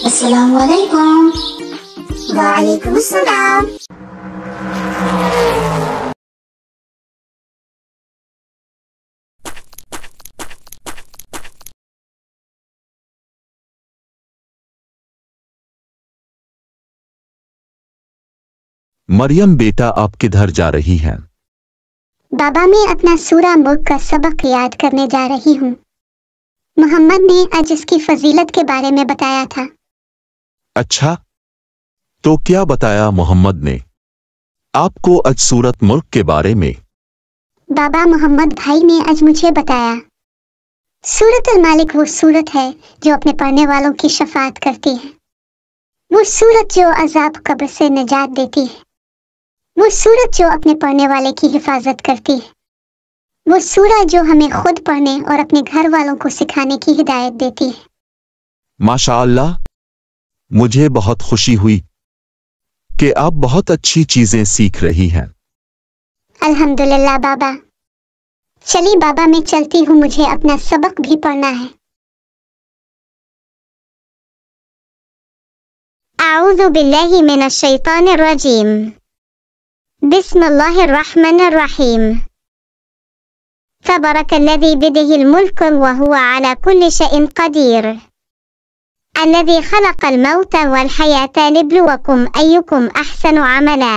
Assalamualaikum. Waalaikumsalam. Maryam बेटा, आप किधर जा रही हैं? बाबा, मैं अपना सूरा मुल्क का सबक याद करने जा रही हूँ। मोहम्मद ने आज इसकी फजीलत के बारे में बताया था। अच्छा, तो क्या बताया मोहम्मद ने आपको आज सूरत मुल्क के बारे में? बाबा, मोहम्मद भाई ने आज मुझे बताया सूरत अल मालिक वो सूरत है जो अपने पढ़ने वालों की शफाअत करती है। वो सूरत जो अजाब कब्र से निजात देती है। वो सूरत जो अपने पढ़ने वाले की हिफाजत करती है। वो सूरत जो हमें खुद पढ़ने और अपने घर वालों को सिखाने की हिदायत देती है। माशाअल्लाह, मुझे बहुत खुशी हुई कि आप बहुत अच्छी चीजें सीख रही हैं। अल्हम्दुलिल्लाह बाबा। चलिए बाबा, मैं चलती हूँ, मुझे अपना सबक भी पढ़ना है। आऊज़ु बिल्लाहि मिनश शैतानिर रजीम। बिस्मिल्लाहिर रहमानिर रहीम। तबारकल्लज़ी बियदिहिल मुल्क व हुवा अला कुल्लि शैइन क़दीर। अल्लज़ी खलक़ल मौता वल हयाता लियब्लुवकुम अय्युकुम अहसनु अमला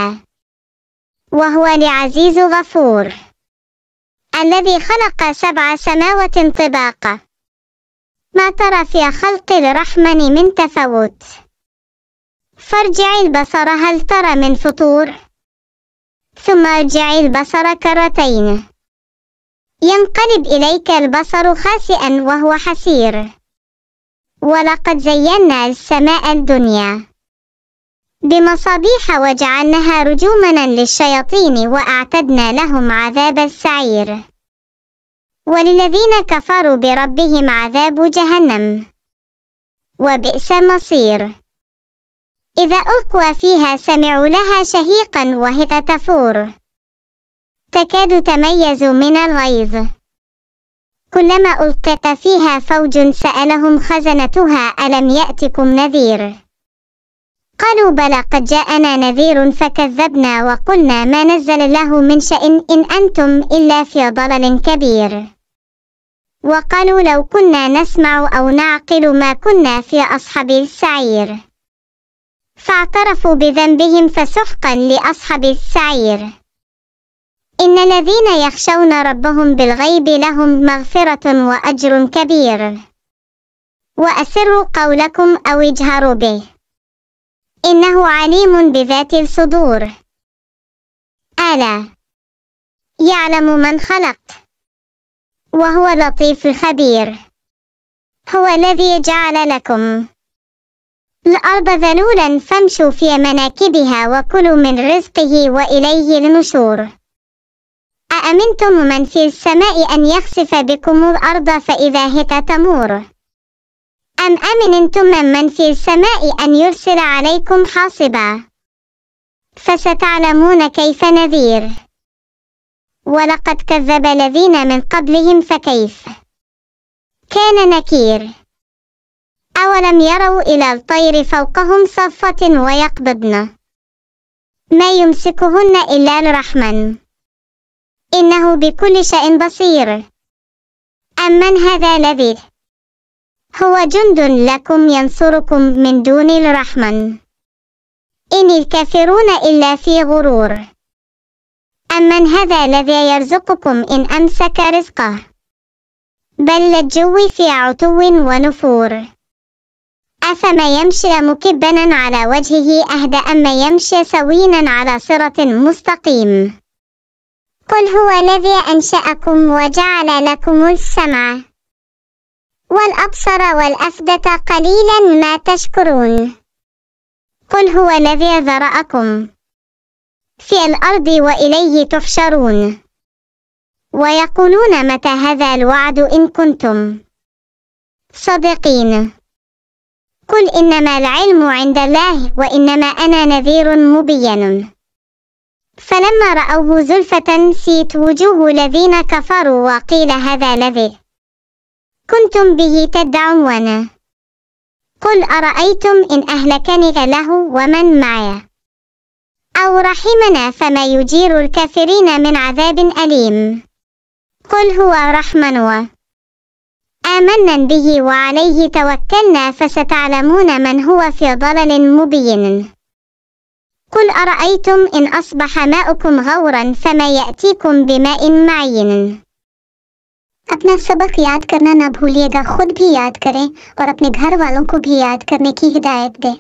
व हुवल अज़ीज़ु गफ़ूर। अल्लज़ी खलक़ सबअ समावातिन तिबाक़ा मा तरा फ़ी ख़ल्क़िर रहमानि मिन तफ़ावुत फर्जि'ल बसर हल तरा मिन फ़ुतूर ثم ارجع البصر كرتين ينقلب إليك البصر خاسئا وهو حسير ولقد زينا السماء الدنيا بمصابيح وجعلناها رجوما للشياطين وأعتدنا لهم عذاب السعير وللذين كفروا بربهم عذاب جهنم وبئس المصير إذا ألقوا فيها سمعوا لها شهيقا وهي تفور تكاد تميز من الغيظ كلما ألقي فيها فوج سألهم خزنتها ألم يأتكم نذير قالوا بلى قد جاءنا نذير فكذبنا وقلنا ما نزل الله من شيء إن أنتم إلا في ضلال كبير وقالوا لو كنا نسمع أو نعقل ما كنا في أصحاب السعير فاعترفوا بذنبهم فسحقا لأصحاب السعير. إن الذين يخشون ربهم بالغيب لهم مغفرة وأجر كبير. وأسروا قولكم أو اجهروا به إنه عليم بذات الصدور. ألا يعلم من خلق وهو اللطيف الخبير. هو الذي جعل لكم الأرض ذلولا فامشوا في مناكبها وكلوا من رزقه وإليه النشور. أأمنتم من في السماء أن يخسف بكم الأرض فإذا هي تمور أم أمنتم من في السماء أن يرسل عليكم حاصبا فستعلمون كيف نذير. ولقد كذب الذين من قبلهم فكيف كان نكير. أولم يروا إلى الطير فوقهم صافات ويقبضن ما يمسكهن إلا الرحمن إنه بكل شيء بصير. أمن هذا الذي هو جند لكم ينصركم من دون الرحمن إن الكافرون إلا في غرور. أمن هذا الذي يرزقكم إن أمسك رزقه بل لجوا في عتو ونفور. أفما يمشي مكبا على وجهه أهدى أما يمشي سوينا على صراط مستقيم. قل هو الذي أنشأكم وجعل لكم السمع والأبصر والأفئدة قليلا ما تشكرون. قل هو الذي ذرأكم في الأرض وإليه تحشرون. ويقولون متى هذا الوعد إن كنتم صادقين. قل إنما العلم عند الله وإنما أنا نذير مبين. فلما رأوه زلفة سيئت وجوه الذين كفروا وقيل هذا الذي كنتم به تدعون. कुल अरअयतुम इन अहलकनी लहु वमन माया औ रहिमना फमा युजीरुल काफिरीन मिन अज़ाबिन अलीम। कुल हुवा रहमान व आमन्ना बिही व अलैहि तवक्कलना फसतअलमून मन हुवा फी ضلल मुबीन। कुल अरअयतुम इन अस्बह माउकुम गौरन फमा यअतीकुम बिमाइन माइन। अपना सबक याद करना ना भूलिएगा, खुद भी याद करें और अपने घर वालों को भी याद करने की हिदायत दें।